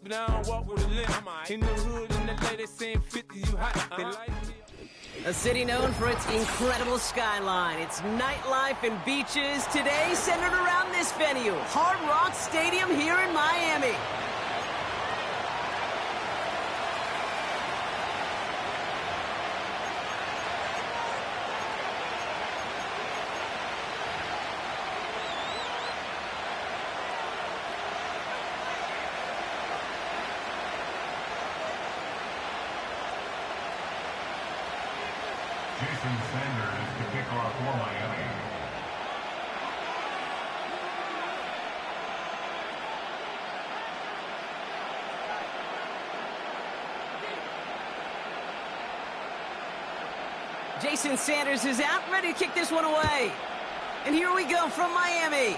but I don't walk with a limp. In the hood, in the lady saying 50, you hot. They like me. A city known for its incredible skyline, its nightlife and beaches, today centered around this venue, Hard Rock Stadium here in Miami. Jason Sanders to kick off for Miami. Jason Sanders is out, ready to kick this one away. And here we go from Miami.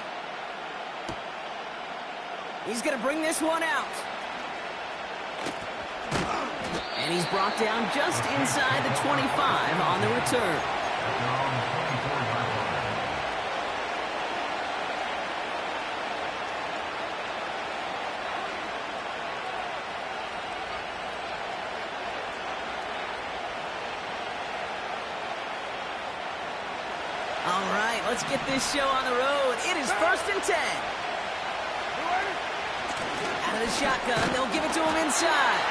He's going to bring this one out. And he's brought down just inside the 25 on the return. All right, let's get this show on the road. It is 1st and 10. Out of the shotgun, they'll give it to him inside.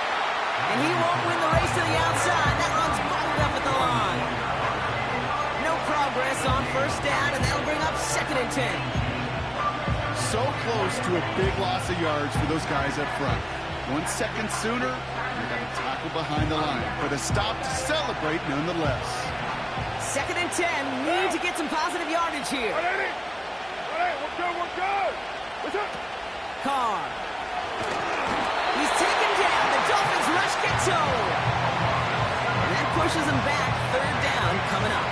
And he won't win the race to the outside. That run's bottled up at the line. No progress on 1st down, and that'll bring up 2nd and 10. So close to a big loss of yards for those guys up front. 1 second sooner, they're going to tackle behind the line. But a stop to celebrate nonetheless. 2nd and 10. Need to get some positive yardage here. All right, we're good. What's up? Carr. He's taken down. The Dolphins rush gets home. And that pushes him back. 3rd down coming up.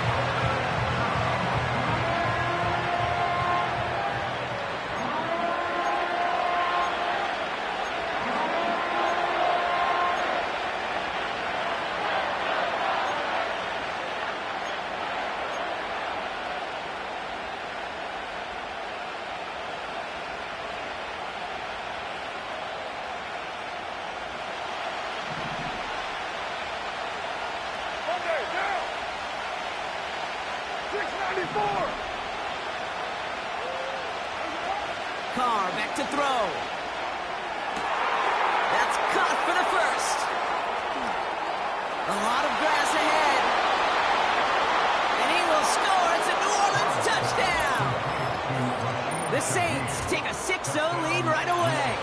Carr back to throw. That's caught for the 1st. A lot of grass ahead. And he will score. It's a New Orleans touchdown. The Saints take a 6-0 lead right away.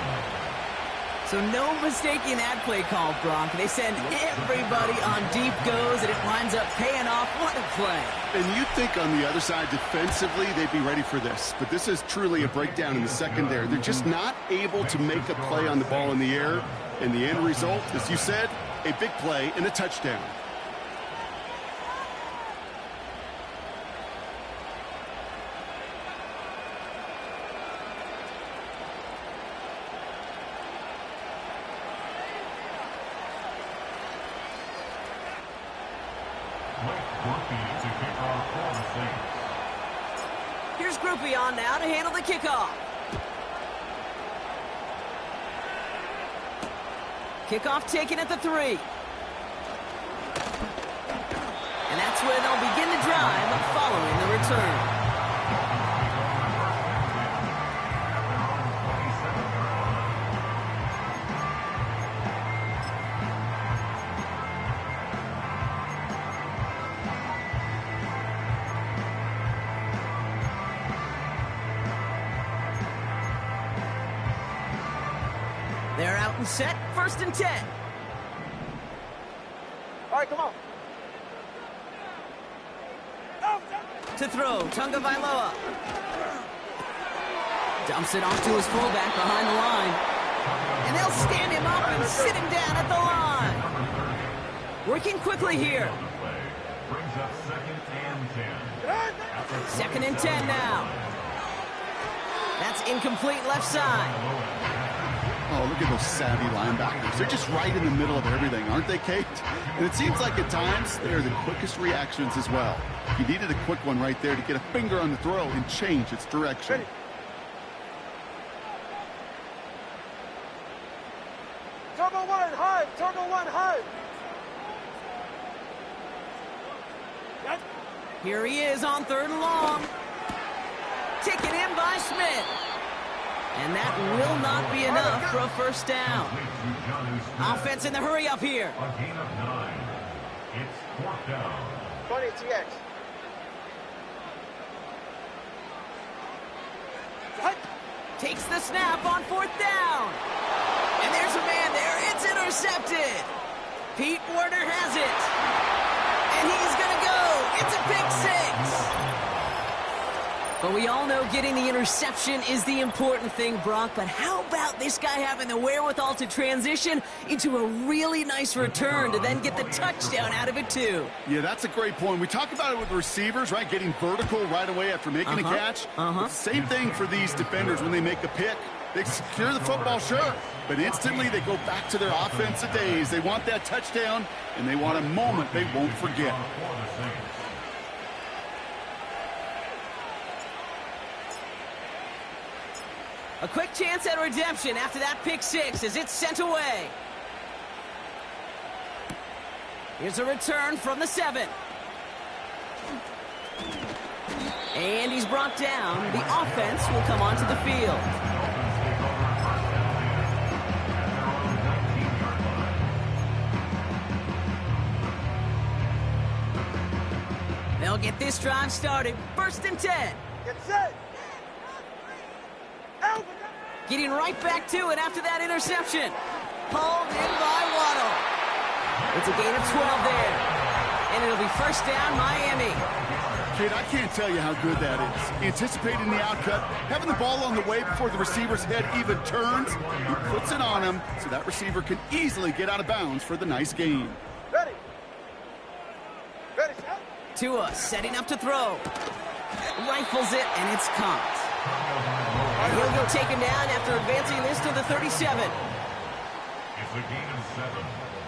So no mistaking that play call, Bronk. They send everybody on deep goes, and it winds up paying off. What a play. And you'd think on the other side, defensively, they'd be ready for this. But this is truly a breakdown in the secondary. They're just not able to make a play on the ball in the air. And the end result, as you said, a big play and a touchdown. Here's Groupie on now to handle the kickoff. Kickoff taken at the 3. And that's where they'll begin the drive following the return. They're out and set, 1st and 10. All right, come on. To throw, Tunga Vailoa. Dumps it off to his fullback behind the line. And they'll stand him up and sit him down at the line. Working quickly here. Brings up 2nd and 10. 2nd and 10 now. That's incomplete left side. Oh, look at those savvy linebackers. They're just right in the middle of everything, aren't they, Kate? And it seems like at times they are the quickest reactions as well. You needed a quick one right there to get a finger on the throw and change its direction. Turbo one, high. Turbo one, high. Here he is on 3rd and long. Taken in by Smith. And that will not be enough for a first down. Offense in the hurry up here. A gain of 9. It's 4th down. 20 TX. Takes the snap on 4th down. And there's a man there. It's intercepted. Pete Werner has it. And he's going to go. It's a pick 6. But we all know getting the interception is the important thing, Brock. But how about this guy having the wherewithal to transition into a really nice return to then get the touchdown out of it, too? Yeah, that's a great point. We talk about it with receivers, right? Getting vertical right away after making a catch. Same thing for these defenders when they make a pick. They secure the football, sure, but instantly they go back to their offensive days. They want that touchdown, and they want a moment they won't forget. A quick chance at redemption after that pick 6 as it's sent away. Here's a return from the 7. And he's brought down. The offense will come onto the field. They'll get this drive started. 1st and 10. Get set. Out. Getting right back to it after that interception. Pulled in by Waddle. It's a gain of 12 there. And it'll be 1st down, Miami. Kid, I can't tell you how good that is. Anticipating the outcut, having the ball on the way before the receiver's head even turns. He puts it on him so that receiver can easily get out of bounds for the nice gain. Ready. Ready, set. Tua setting up to throw. Rifles it, and it's caught. And he'll go take him down after advancing this to the 37. It's a gain of 7.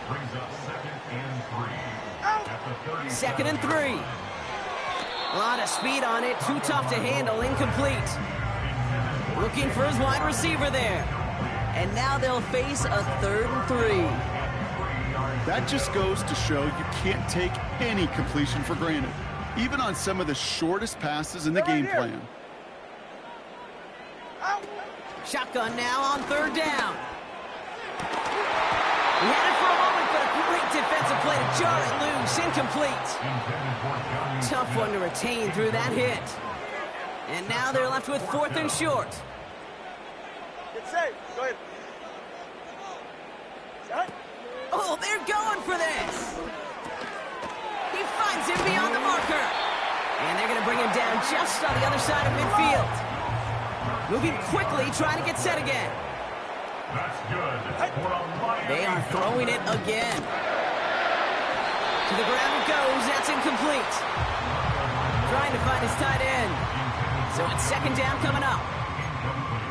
Brings up 2nd and 3. At the 2nd and 3. A lot of speed on it. Too tough to handle. Incomplete. Looking for his wide receiver there. And now they'll face a 3rd and 3. That just goes to show you can't take any completion for granted, even on some of the shortest passes in the game plan. Shotgun now on 3rd down. He had it for a moment, but a great defensive play to jar it loose. Incomplete. Tough one to retain through that hit. And now they're left with 4th and short. Get safe. Go ahead. Set. Oh, they're going for this. He finds him beyond the marker. And they're going to bring him down just on the other side of midfield. Moving quickly, trying to get set again. That's good. They are throwing it again. To the ground it goes. That's incomplete. Trying to find his tight end. So it's 2nd down coming up.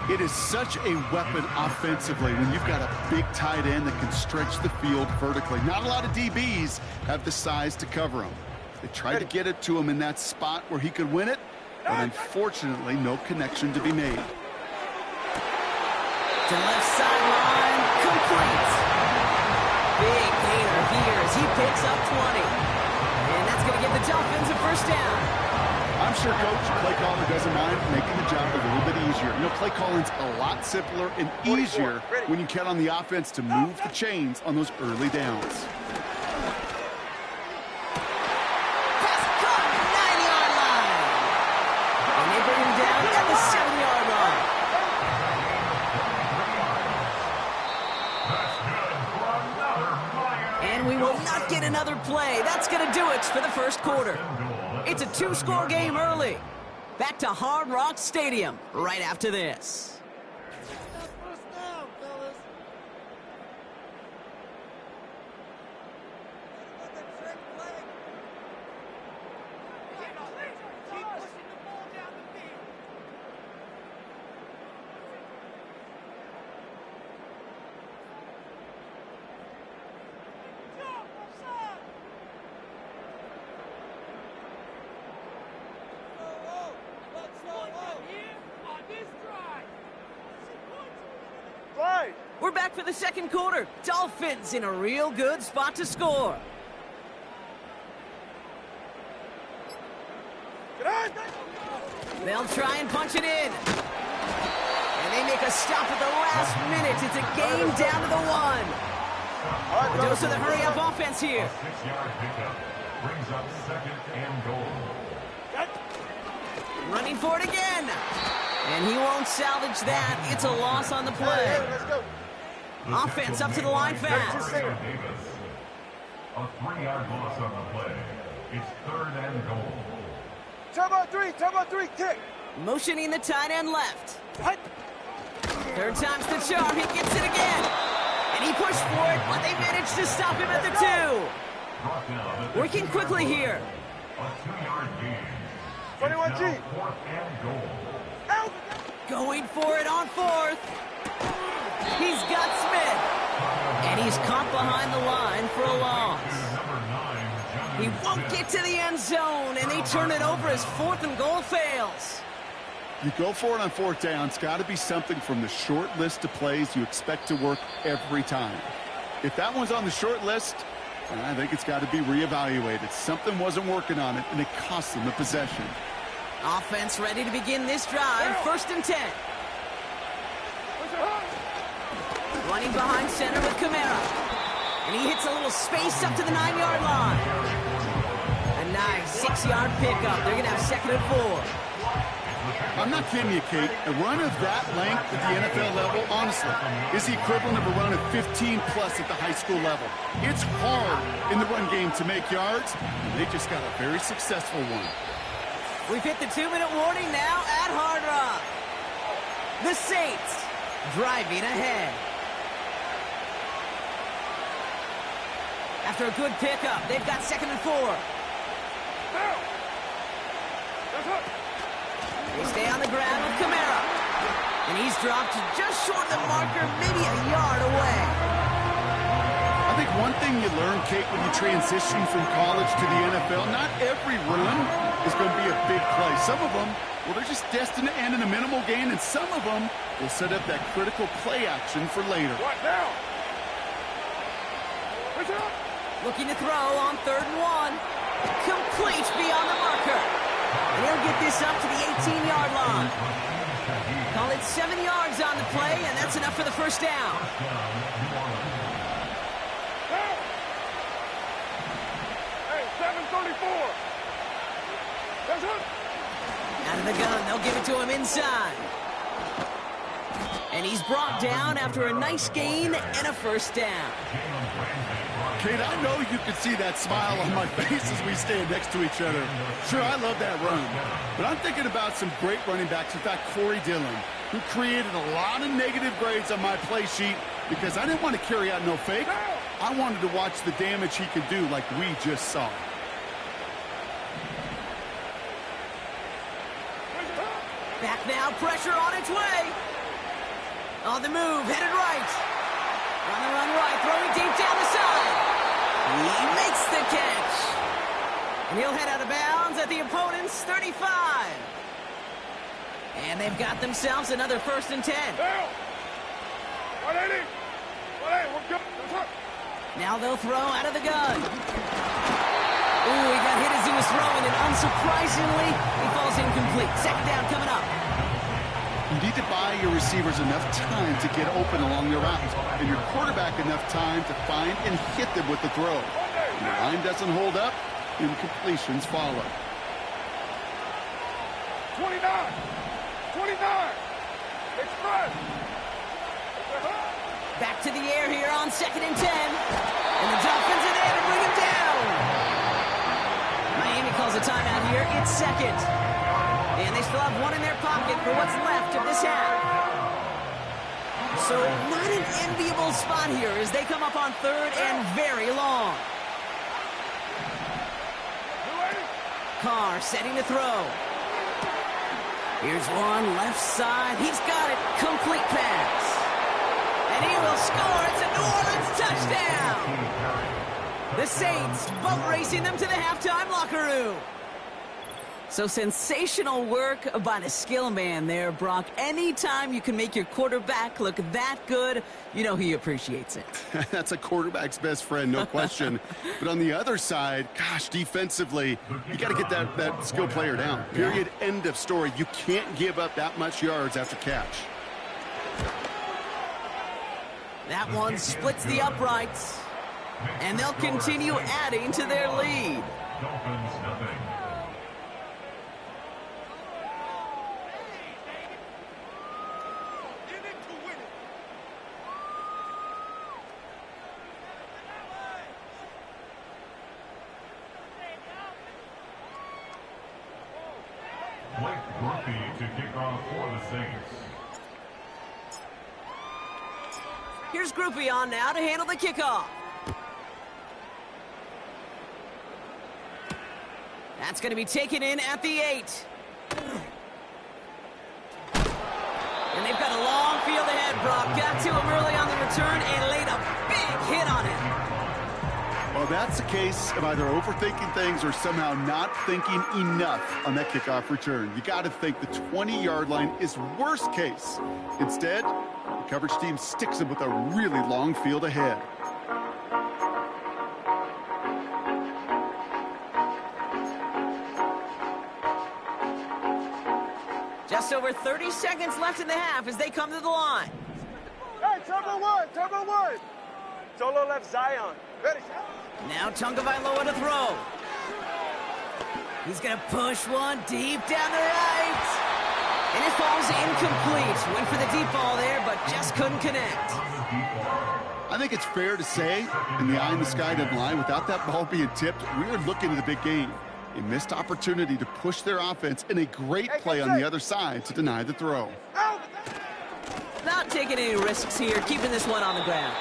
It is such a weapon offensively when you've got a big tight end that can stretch the field vertically. Not a lot of DBs have the size to cover him. They tried to get it to him in that spot where he could win it, but unfortunately, no connection to be made. To left sideline, complete. Big gainer here as he picks up 20. And that's going to give the Dolphins a 1st down. I'm sure Coach, play caller doesn't mind making the job a little bit easier. You know, play calling's a lot simpler and easier when you count on the offense to move the chains on those early downs. Pass caught, 9-yard line. And they bring him down at the 7-yard line. And we will not get another play. That's going to do it for the 1st quarter. It's a 2-score game early. Back to Hard Rock Stadium right after this. We're back for the second quarter. Dolphins in a real good spot to score. They'll try and punch it in. And they make a stop at the last minute. It's a game down to the 1. A dose of the hurry-up offense here. A 6-yard pickup brings up second and goal. Running for it again. And he won't salvage that. It's a loss on the play. Offense up to the line fast. A 3-yard loss on the play. It's third and goal. Time on three, kick. Motioning the tight end left. Third time's the charm. He gets it again. And he pushed for it, but they managed to stop him at the 2. Working quickly here. A 2-yard gain. 21G. Fourth and goal. Out. Going for it on 4th. He's got Smith. And he's caught behind the line for a loss. He won't get to the end zone, and they turn it over as 4th and goal fails. You go for it on 4th down. It's got to be something from the short list of plays you expect to work every time. If that one's on the short list, I think it's got to be reevaluated. Something wasn't working on it, and it cost them the possession. Offense ready to begin this drive. 1st and 10. Running behind center with Kamara. And he hits a little space up to the 9-yard line. A nice 6-yard pickup. They're going to have 2nd and 4. I'm not kidding you, Kate. A run of that length at the NFL level, honestly, is the equivalent of a run of 15-plus at the high school level. It's hard in the run game to make yards, and they just got a very successful one. We've hit the 2-minute warning now at Hard Rock. The Saints driving ahead. After a good pickup, they've got 2nd and 4. They stay on the ground with Kamara. And he's dropped just short of the marker, maybe a yard away. I think one thing you learn, Kate, when you transition from college to the NFL, not every run is going to be a big play. Some of them, well, they're just destined to end in a minimal gain, and some of them will set up that critical play action for later. What now? Looking to throw on 3rd and 1. Complete beyond the marker. And he'll get this up to the 18-yard line. Call it 7 yards on the play, and that's enough for the 1st down. Hey, 7:34. That's it. Out of the gun, they'll give it to him inside. And he's brought down after a nice gain and a 1st down. Kate, I know you can see that smile on my face as we stand next to each other. Sure, I love that run. But I'm thinking about some great running backs. In fact, Corey Dillon, who created a lot of negative grades on my play sheet because I didn't want to carry out no fake. I wanted to watch the damage he could do like we just saw. Back now, pressure on its way. On the move, headed right. On the run right, throwing deep down the side. He makes the catch. And he'll head out of bounds at the opponent's 35. And they've got themselves another 1st and 10. 180. 180, we're good. Now they'll throw out of the gun. Ooh, he got hit as he was throwing, and unsurprisingly, he falls incomplete. 2nd down coming up. You need to buy your receivers enough time to get open along their routes, and your quarterback enough time to find and hit them with the throw. When the line doesn't hold up, incompletions follow. 29. Express. Back to the air here on 2nd and 10. And the Dolphins are there to bring him down. Miami calls a timeout here. It's 2nd. And they still have 1 in their pocket for what's left of this half. So not an enviable spot here as they come up on 3rd and very long. Carr setting to throw. Here's one left side. He's got it. Complete pass. And he will score. It's a New Orleans touchdown. The Saints boat racing them to the halftime locker room. So sensational work by the skill man there, Brock. Anytime you can make your quarterback look that good, you know he appreciates it. That's a quarterback's best friend, no question. But on the other side, gosh, defensively, you got to get that skill player down. Period, end of story. You can't give up that much yards after catch. That one splits the uprights, and they'll continue adding to their lead. Dolphins nothing. Blake Murphy to kick off for the Saints. Here's Groupie on now to handle the kickoff. That's going to be taken in at the 8. And they've got a long field ahead, Brock. Got to him early on the return and laid a big hit on him. Well, that's the case of either overthinking things or somehow not thinking enough on that kickoff return. You got to think the 20-yard line is worst case. Instead, the coverage team sticks him with a really long field ahead. Just over 30 seconds left in the half as they come to the line. Hey, turbo one, turbo one. Solo left Zion. Ready, Now Tagovailoa to throw. He's going to push one deep down the right. And it falls incomplete. Went for the deep ball there, but just couldn't connect. I think it's fair to say, in the eye in the sky doesn't lie, without that ball being tipped, we were looking at the big game. A missed opportunity to push their offense and a great play on the other side to deny the throw. Not taking any risks here, keeping this one on the ground.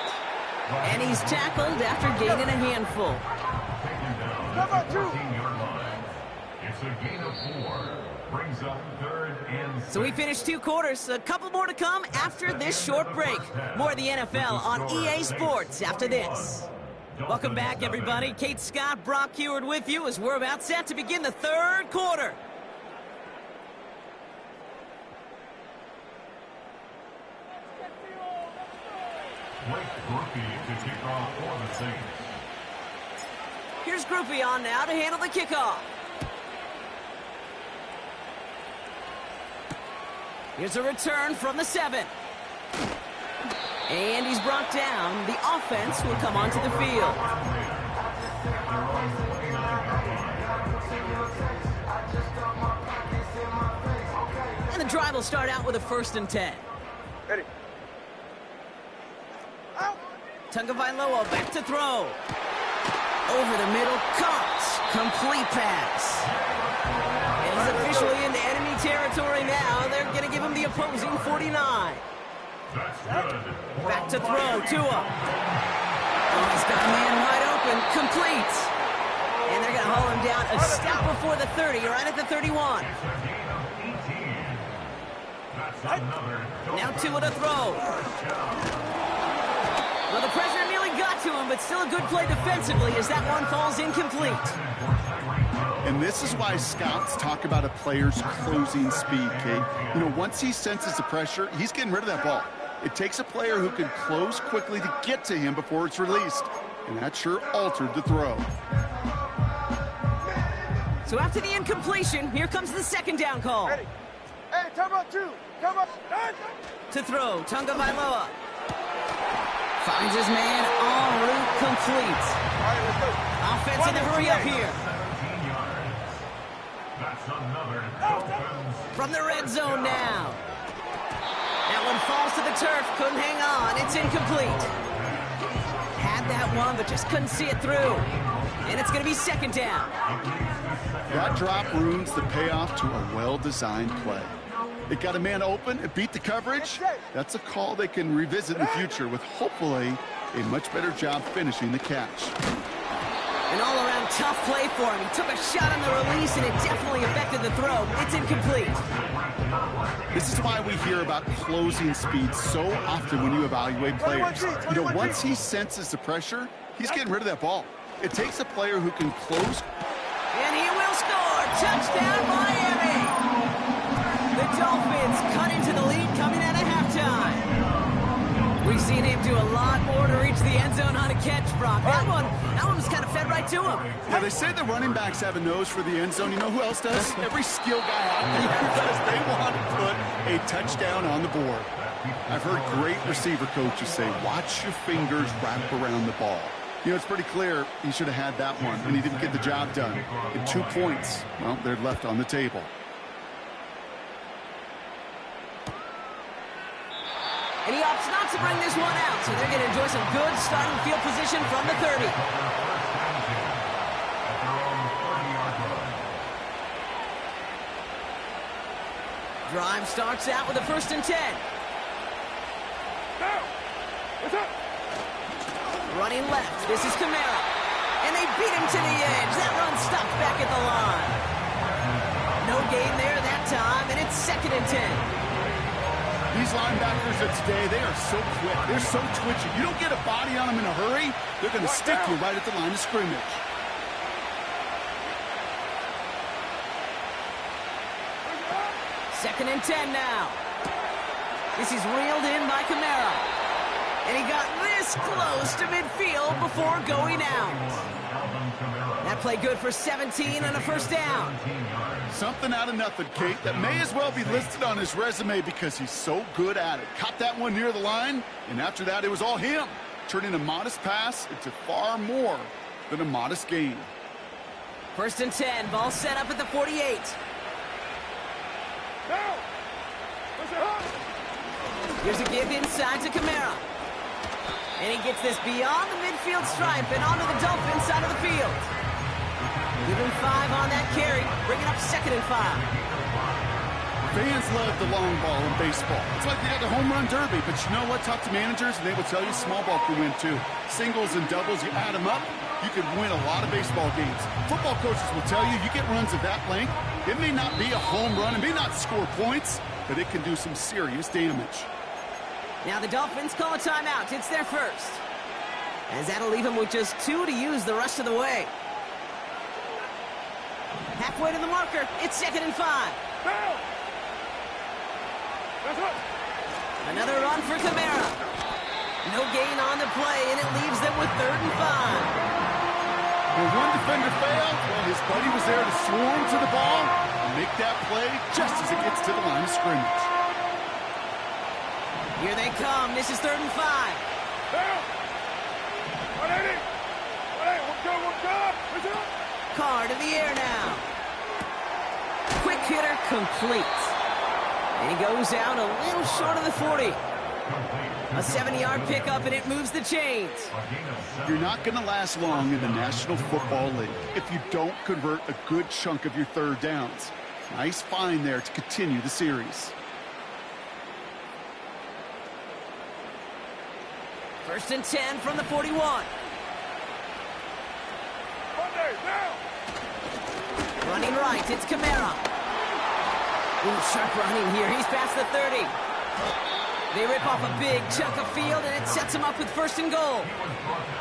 And he's tackled after gaining a handful. It's a gain of 4. Brings up 3rd and 6. So we finished 2 quarters. A couple more to come after this short break. More of the NFL on EA Sports after this. Welcome back, everybody. Kate Scott, Brock Heward with you as we're about set to begin the 3rd quarter. Blake Murphy to kick off for the Saints. Here's Groupie on now to handle the kickoff. Here's a return from the 7. And he's brought down. The offense will come onto the field. And the drive will start out with a 1st and 10. Ready. Tagovailoa back to throw. Over the middle, caught. Complete pass. And he's officially into enemy territory now. They're going to give him the opposing 49. That's good. Back to throw, Tua. Oh, he's got a man wide open, complete. And they're going to haul him down a step before the 30, right at the 31. It's a gain of 18. That's another. Now Tua to throw. Well, the pressure nearly got to him, but still a good play defensively as that one falls incomplete. And this is why scouts talk about a player's closing speed, Kate. You know, once he senses the pressure, he's getting rid of that ball. It takes a player who can close quickly to get to him before it's released. And that sure altered the throw. So after the incompletion, here comes the 2nd down call. Ready. Hey, turbo 2. Turbo. To throw, Tagovailoa. Finds his man en route complete. All right, let's go. Offense in the hurry up here. 17 yards. That's another Dolphins. From the red zone now. That one falls to the turf. Couldn't hang on. It's incomplete. Had that one, but just couldn't see it through. And it's going to be 2nd down. That drop ruins the payoff to a well-designed play. It got a man open, it beat the coverage. That's a call they can revisit in the future with hopefully a much better job finishing the catch. An all-around tough play for him. He took a shot on the release, and it definitely affected the throw. It's incomplete. This is why we hear about closing speed so often when you evaluate players. You know, once he senses the pressure, he's getting rid of that ball. It takes a player who can close. And he will score. Touchdown, Miami! The Dolphins cut into the lead coming out of halftime. We've seen him do a lot more to reach the end zone on a catch, Brock. That one was kind of fed right to him. Yeah, they say the running backs have a nose for the end zone. You know who else does? Every skill guy out there because they want to put a touchdown on the board. I've heard great receiver coaches say, watch your fingers wrap around the ball. You know, it's pretty clear he should have had that one, and he didn't get the job done. And 2 points, well, they're left on the table. And he opts not to bring this one out, so they're going to enjoy some good starting field position from the 30. Drive starts out with a 1st and 10. Running left, this is Kamara. And they beat him to the edge. That run stopped back at the line. No gain there that time, and it's 2nd and 10. These linebackers of today, they are so quick. They're so twitchy. You don't get a body on them in a hurry, they're going to stick you right at the line of scrimmage. Second and 10 now. This is reeled in by Kamara. And he got this close to midfield before going out. That play good for 17 and a 1st down. Something out of nothing, Kate, that may as well be listed on his resume because he's so good at it. Caught that one near the line, and after that, it was all him, turning a modest pass into far more than a modest gain. 1st and 10, ball set up at the 48. Here's a give inside to Kamara. And he gets this beyond the midfield stripe and onto the Dolphins side of the field. Give him 5 on that carry, bringing up 2nd and 5. Fans love the long ball in baseball. It's like they got the home run derby, but you know what? Talk to managers, and they will tell you small ball can win too. Singles and doubles, you add them up, you can win a lot of baseball games. Football coaches will tell you, you get runs of that length, it may not be a home run, it may not score points, but it can do some serious damage. Now the Dolphins call a timeout. It's their first. As that'll leave them with just 2 to use the rest of the way. Halfway to the marker. It's 2nd and 5. Another run for Kamara. No gain on the play, and it leaves them with 3rd and 5. When one defender failed, well, his buddy was there to swarm to the ball and make that play just as it gets to the line of scrimmage. Here they come. This is 3rd and 5. Carr to the air now. Quick hitter complete. And he goes out a little short of the 40. A 70-yard pickup, and it moves the chains. You're not going to last long in the National Football League if you don't convert a good chunk of your 3rd downs. Nice find there to continue the series. 1st and 10 from the 41. Running right, it's Kamara. Ooh, sharp running here. He's past the 30. They rip off a big chunk of field, and it sets him up with 1st and goal.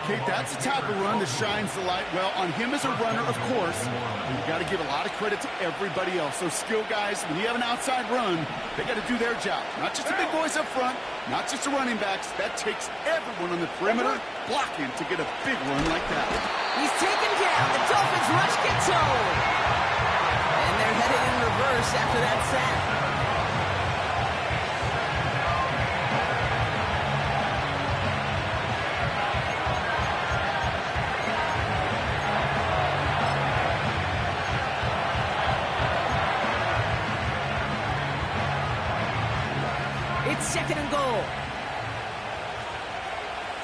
Kate, that's the type of run that shines the light well on him as a runner, of course. You've got to give a lot of credit to everybody else. Those skill guys, when you have an outside run, they got to do their job. Not just the big boys up front, not just the running backs. That takes everyone on the perimeter blocking to get a big run like that. He's taken down. The Dolphins rush gets home. And they're headed in reverse after that sack. It's 2nd and goal.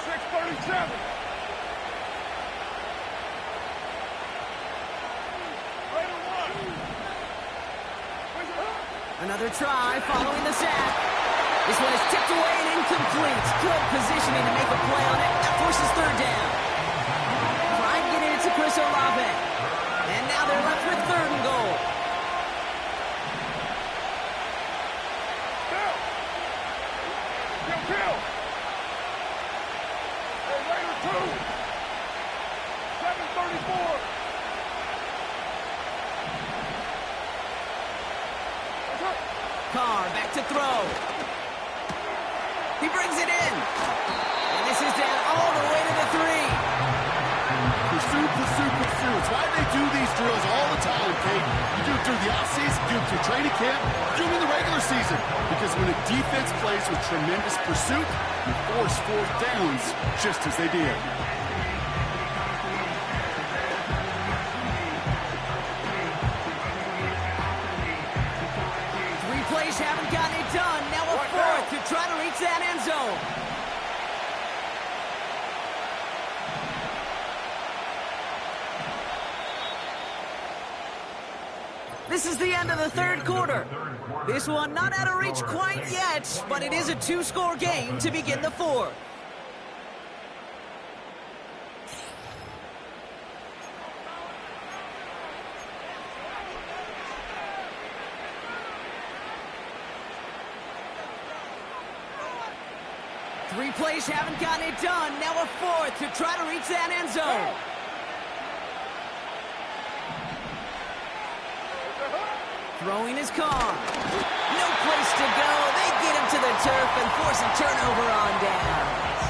6:37. Another try following the sack. This one is tipped away and incomplete. Good positioning to make a play on it. That forces 3rd down. Trying to get it to Chris Olave. And now they're left with 3rd and goal. Kill. Hey, Raider 2. 7:34. Carr back to throw. He brings it in. And this is down all the way to the 3. Pursue, pursue, pursue. It's why they do these drills all the time, Kate. You do it through the offseason, you do it through training camp, you do it in the regular season. Because when a defense plays with tremendous pursuit, you force 4th downs just as they did. Plays haven't gotten it done. Now a 4th to try to reach that end zone. This is the end of the 3rd quarter. This one not out of reach quite yet, but it is a 2-score game to begin the 4th. Three plays haven't gotten it done. Now a 4th to try to reach that end zone. Throwing his Carr. No place to go. They get him to the turf and force a turnover on downs.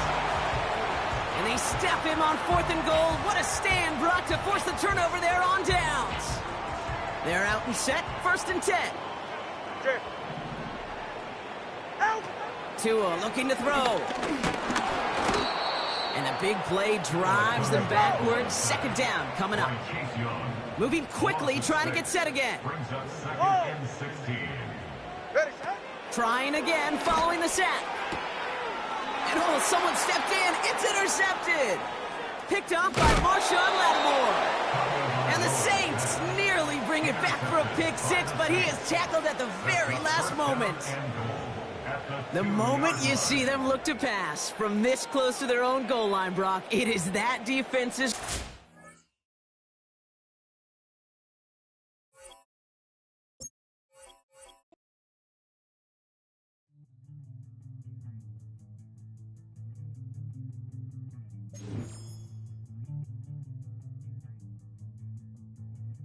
And they step him on 4th and goal. What a stand brought to force the turnover there on downs. They're out and set. 1st and 10. Tua looking to throw. And a big play drives them backwards. 2nd down coming up. Moving quickly, trying to get set again. Trying again, following the sack. And oh, someone stepped in. It's intercepted. Picked off by Marshawn Lattimore. And the Saints nearly bring it back for a pick 6, but he is tackled at the very last moment. The moment you see them look to pass from this close to their own goal line, Brock, it is that defense's...